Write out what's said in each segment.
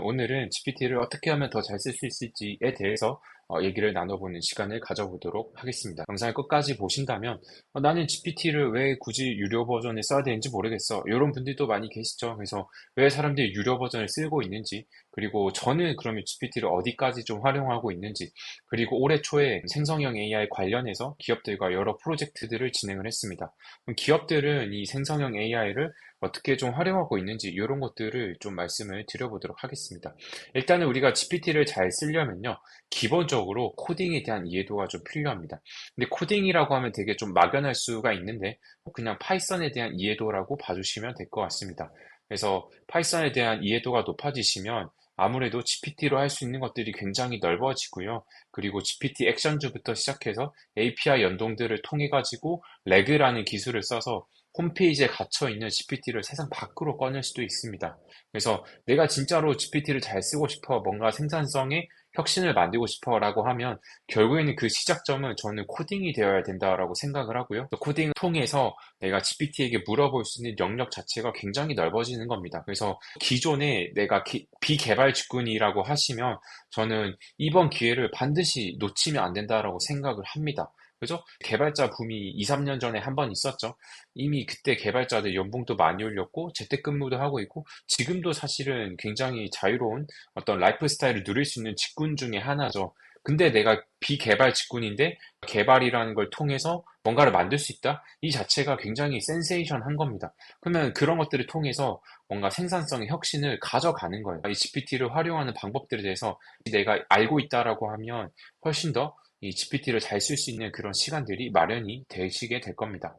오늘은 GPT를 어떻게 하면 더 잘 쓸 수 있을지에 대해서 얘기를 나눠보는 시간을 가져보도록 하겠습니다. 영상을 끝까지 보신다면 나는 GPT를 왜 굳이 유료 버전을 써야 되는지 모르겠어. 이런 분들도 많이 계시죠. 그래서 왜 사람들이 유료 버전을 쓰고 있는지, 그리고 저는 그러면 GPT를 어디까지 좀 활용하고 있는지, 그리고 올해 초에 생성형 AI 관련해서 기업들과 여러 프로젝트들을 진행을 했습니다. 그럼 기업들은 이 생성형 AI를 어떻게 좀 활용하고 있는지 이런 것들을 좀 말씀을 드려보도록 하겠습니다. 일단은 우리가 GPT를 잘 쓰려면요, 기본적으로 코딩에 대한 이해도가 좀 필요합니다. 근데 코딩이라고 하면 되게 좀 막연할 수가 있는데 그냥 파이썬에 대한 이해도라고 봐주시면 될 것 같습니다. 그래서 파이썬에 대한 이해도가 높아지시면 아무래도 GPT로 할 수 있는 것들이 굉장히 넓어지고요. 그리고 GPT 액션즈부터 시작해서 API 연동들을 통해 가지고 레그라는 기술을 써서 홈페이지에 갇혀 있는 GPT를 세상 밖으로 꺼낼 수도 있습니다. 그래서 내가 진짜로 GPT를 잘 쓰고 싶어, 뭔가 생산성에 혁신을 만들고 싶어라고 하면 결국에는 그 시작점은 저는 코딩이 되어야 된다라고 생각을 하고요. 또 코딩을 통해서 내가 GPT에게 물어볼 수 있는 영역 자체가 굉장히 넓어지는 겁니다. 그래서 기존에 내가 비개발 직군이라고 하시면 저는 이번 기회를 반드시 놓치면 안 된다라고 생각을 합니다. 그죠? 개발자 붐이 2, 3년 전에 한 번 있었죠. 이미 그때 개발자들 연봉도 많이 올렸고 재택근무도 하고 있고 지금도 사실은 굉장히 자유로운 어떤 라이프 스타일을 누릴 수 있는 직군 중에 하나죠. 근데 내가 비개발 직군인데 개발이라는 걸 통해서 뭔가를 만들 수 있다? 이 자체가 굉장히 센세이션한 겁니다. 그러면 그런 것들을 통해서 뭔가 생산성의 혁신을 가져가는 거예요. 이 GPT를 활용하는 방법들에 대해서 내가 알고 있다라고 하면 훨씬 더 이 GPT를 잘 쓸 수 있는 그런 시간들이 마련이 되시게 될 겁니다.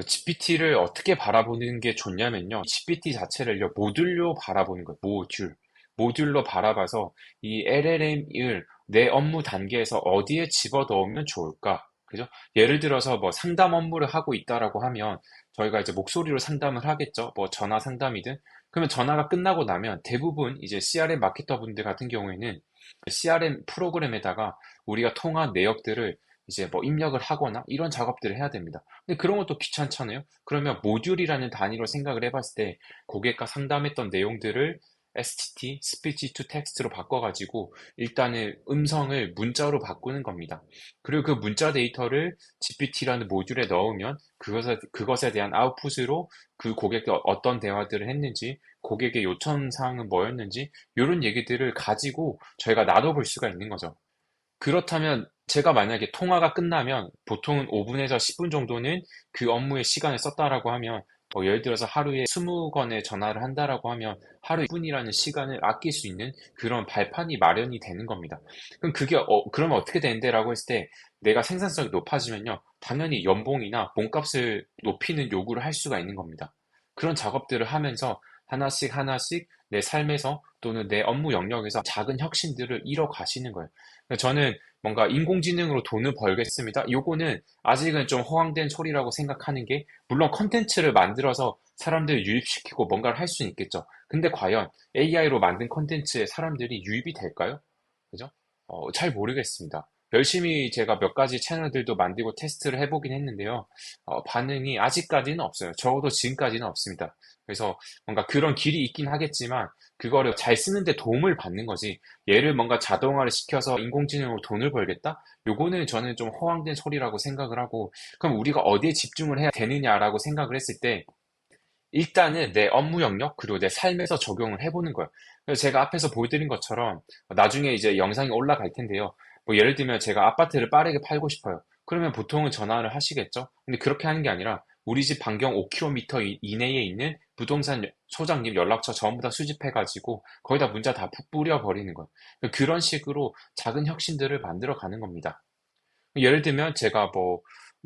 GPT를 어떻게 바라보는 게 좋냐면요. GPT 자체를요, 모듈로 바라보는 거예요. 모듈. 모듈로 바라봐서 이 LLM을 내 업무 단계에서 어디에 집어넣으면 좋을까? 그죠? 예를 들어서 뭐 상담 업무를 하고 있다라고 하면 저희가 이제 목소리로 상담을 하겠죠. 뭐 전화 상담이든. 그러면 전화가 끝나고 나면 대부분 이제 CRM 마케터 분들 같은 경우에는 CRM 프로그램에다가 우리가 통한 내역들을 이제 뭐 입력을 하거나 이런 작업들을 해야 됩니다. 근데 그런 것도 귀찮잖아요. 그러면 모듈이라는 단위로 생각을 해봤을 때 고객과 상담했던 내용들을 STT, Speech to Text로 바꿔가지고 일단은 음성을 문자로 바꾸는 겁니다. 그리고 그 문자 데이터를 GPT라는 모듈에 넣으면 그것에 대한 아웃풋으로 그 고객과 어떤 대화들을 했는지, 고객의 요청 사항은 뭐였는지, 이런 얘기들을 가지고 저희가 나눠볼 수가 있는 거죠. 그렇다면 제가 만약에 통화가 끝나면 보통은 5분에서 10분 정도는 그 업무에 시간을 썼다라고 하면 예를 들어서 하루에 20건의 전화를 한다라고 하면 하루 1분이라는 시간을 아낄 수 있는 그런 발판이 마련이 되는 겁니다. 그럼 그러면 어떻게 되는데라고 했을 때 내가 생산성이 높아지면요. 당연히 연봉이나 몸값을 높이는 요구를 할 수가 있는 겁니다. 그런 작업들을 하면서 하나씩 하나씩 내 삶에서 또는 내 업무 영역에서 작은 혁신들을 이뤄 가시는 거예요. 저는 뭔가 인공지능으로 돈을 벌겠습니다. 요거는 아직은 좀 허황된 소리라고 생각하는 게, 물론 컨텐츠를 만들어서 사람들을 유입시키고 뭔가를 할 수는 있겠죠. 근데 과연 AI로 만든 컨텐츠에 사람들이 유입이 될까요? 그죠? 잘 모르겠습니다. 열심히 제가 몇 가지 채널들도 만들고 테스트를 해보긴 했는데요. 반응이 아직까지는 없어요. 적어도 지금까지는 없습니다. 그래서 뭔가 그런 길이 있긴 하겠지만, 그거를 잘 쓰는데 도움을 받는 거지, 얘를 뭔가 자동화를 시켜서 인공지능으로 돈을 벌겠다? 요거는 저는 좀 허황된 소리라고 생각을 하고, 그럼 우리가 어디에 집중을 해야 되느냐라고 생각을 했을 때, 일단은 내 업무 영역, 그리고 내 삶에서 적용을 해보는 거예요. 그래서 제가 앞에서 보여드린 것처럼, 나중에 이제 영상이 올라갈 텐데요. 뭐 예를 들면 제가 아파트를 빠르게 팔고 싶어요. 그러면 보통은 전화를 하시겠죠? 근데 그렇게 하는 게 아니라, 우리 집 반경 5km 이내에 있는 부동산 소장님 연락처 전부 다 수집해가지고, 거기다 문자 다 뿌려버리는 거예요. 그런 식으로 작은 혁신들을 만들어 가는 겁니다. 예를 들면 제가 뭐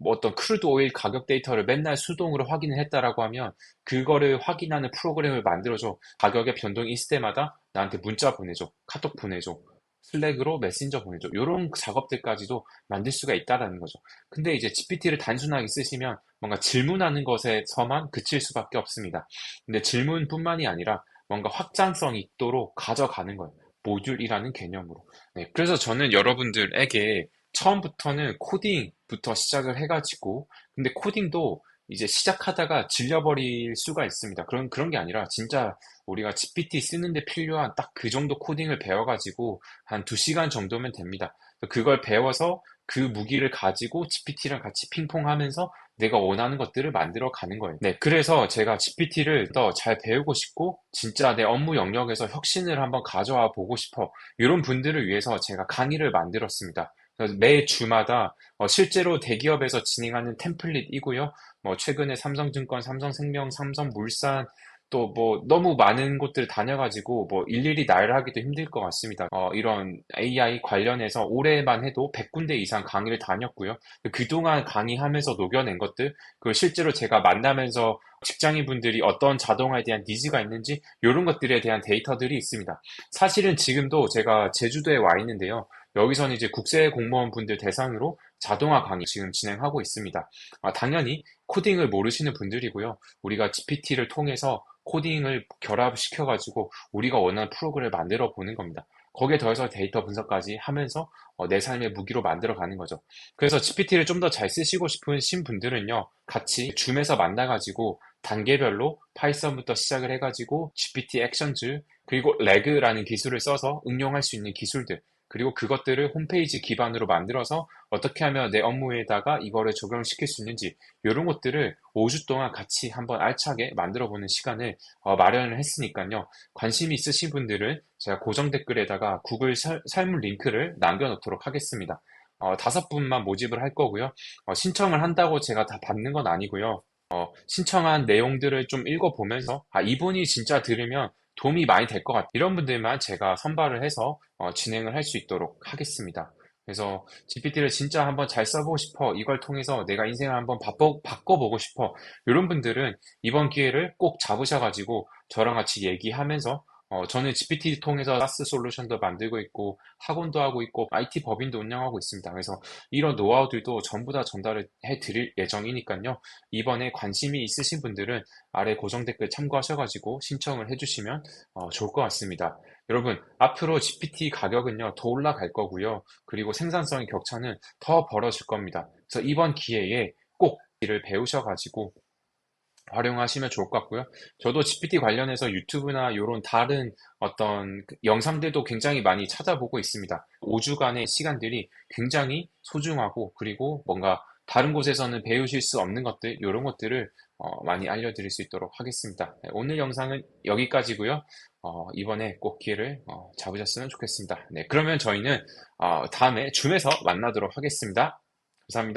어떤 크루드 오일 가격 데이터를 맨날 수동으로 확인을 했다라고 하면 그거를 확인하는 프로그램을 만들어줘. 가격의 변동이 있을 때마다 나한테 문자 보내줘. 카톡 보내줘. 슬랙으로 메신저 보내줘. 이런 작업들까지도 만들 수가 있다라는 거죠. 근데 이제 GPT를 단순하게 쓰시면 뭔가 질문하는 것에서만 그칠 수밖에 없습니다. 근데 질문뿐만이 아니라 뭔가 확장성이 있도록 가져가는 거예요. 모듈이라는 개념으로. 네, 그래서 저는 여러분들에게 처음부터는 코딩부터 시작을 해가지고, 근데 코딩도 이제 시작하다가 질려버릴 수가 있습니다. 그런 게 아니라, 진짜, 우리가 GPT 쓰는데 필요한 딱 그 정도 코딩을 배워가지고 한 2시간 정도면 됩니다. 그걸 배워서 그 무기를 가지고 GPT랑 같이 핑퐁하면서 내가 원하는 것들을 만들어 가는 거예요. 네, 그래서 제가 GPT를 더 잘 배우고 싶고 진짜 내 업무 영역에서 혁신을 한번 가져와 보고 싶어. 이런 분들을 위해서 제가 강의를 만들었습니다. 그래서 매 주마다 실제로 대기업에서 진행하는 템플릿이고요. 뭐 최근에 삼성증권, 삼성생명, 삼성물산 또 뭐 너무 많은 곳들 다녀가지고 뭐 일일이 나열하기도 힘들 것 같습니다. 이런 AI 관련해서 올해만 해도 100군데 이상 강의를 다녔고요. 그동안 강의하면서 녹여낸 것들, 그리고 실제로 제가 만나면서 직장인분들이 어떤 자동화에 대한 니즈가 있는지 이런 것들에 대한 데이터들이 있습니다. 사실은 지금도 제가 제주도에 와 있는데요. 여기서는 이제 국세 공무원분들 대상으로 자동화 강의 지금 진행하고 있습니다. 당연히 코딩을 모르시는 분들이고요. 우리가 GPT를 통해서 코딩을 결합시켜가지고 우리가 원하는 프로그램을 만들어 보는 겁니다. 거기에 더해서 데이터 분석까지 하면서 내 삶의 무기로 만들어 가는 거죠. 그래서 GPT를 좀 더 잘 쓰시고 싶으신 분들은요, 같이 줌에서 만나가지고 단계별로 파이썬부터 시작을 해가지고 GPT 액션즈, 그리고 레그라는 기술을 써서 응용할 수 있는 기술들, 그리고 그것들을 홈페이지 기반으로 만들어서 어떻게 하면 내 업무에다가 이거를 적용시킬 수 있는지 이런 것들을 5주 동안 같이 한번 알차게 만들어보는 시간을 마련을 했으니까요. 관심이 있으신 분들은 제가 고정 댓글에다가 구글 설문 링크를 남겨놓도록 하겠습니다. 5분만 모집을 할 거고요. 신청을 한다고 제가 다 받는 건 아니고요. 신청한 내용들을 좀 읽어보면서, 이분이 진짜 들으면 도움이 많이 될 것 같아요. 이런 분들만 제가 선발을 해서 진행을 할 수 있도록 하겠습니다. 그래서 GPT를 진짜 한번 잘 써보고 싶어. 이걸 통해서 내가 인생을 한번 바꿔보고 싶어. 이런 분들은 이번 기회를 꼭 잡으셔가지고 저랑 같이 얘기하면서 저는 GPT 통해서 사스 솔루션도 만들고 있고 학원도 하고 있고 IT 법인도 운영하고 있습니다. 그래서 이런 노하우들도 전부 다 전달을 해드릴 예정이니까요. 이번에 관심이 있으신 분들은 아래 고정 댓글 참고하셔가지고 신청을 해주시면 좋을 것 같습니다. 여러분, 앞으로 GPT 가격은요, 더 올라갈 거고요. 그리고 생산성의 격차는 더 벌어질 겁니다. 그래서 이번 기회에 꼭 이를 배우셔가지고 활용하시면 좋을 것 같고요. 저도 GPT 관련해서 유튜브나 이런 다른 어떤 영상들도 굉장히 많이 찾아보고 있습니다. 5주간의 시간들이 굉장히 소중하고 그리고 뭔가 다른 곳에서는 배우실 수 없는 것들, 이런 것들을 많이 알려드릴 수 있도록 하겠습니다. 네, 오늘 영상은 여기까지고요. 이번에 꼭 기회를 잡으셨으면 좋겠습니다. 네, 그러면 저희는 다음에 줌에서 만나도록 하겠습니다. 감사합니다.